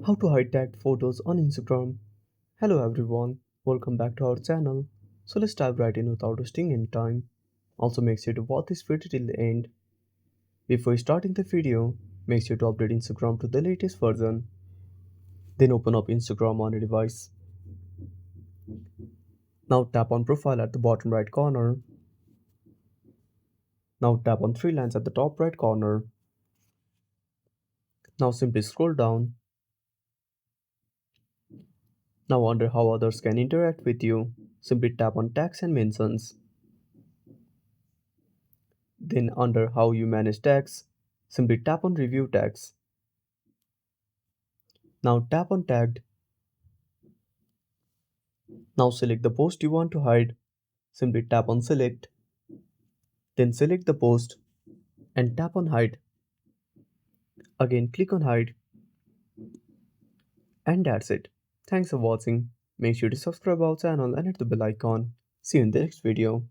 How to hide tagged photos on Instagram. Hello everyone, welcome back to our channel. So let's dive right in without wasting any time. Also make sure to watch this video till the end. Before starting the video, make sure to update Instagram to the latest version. Then open up Instagram on your device. Now tap on profile at the bottom right corner. Now tap on three lines at the top right corner. Now simply scroll down. Now under how others can interact with you, simply tap on tags and mentions. Then under how you manage tags, simply tap on review tags. Now tap on tagged. Now select the post you want to hide. Simply tap on select. Then select the post and tap on hide. Again click on hide. And that's it. Thanks for watching. Make sure to subscribe our channel and hit the bell icon. See you in the next video.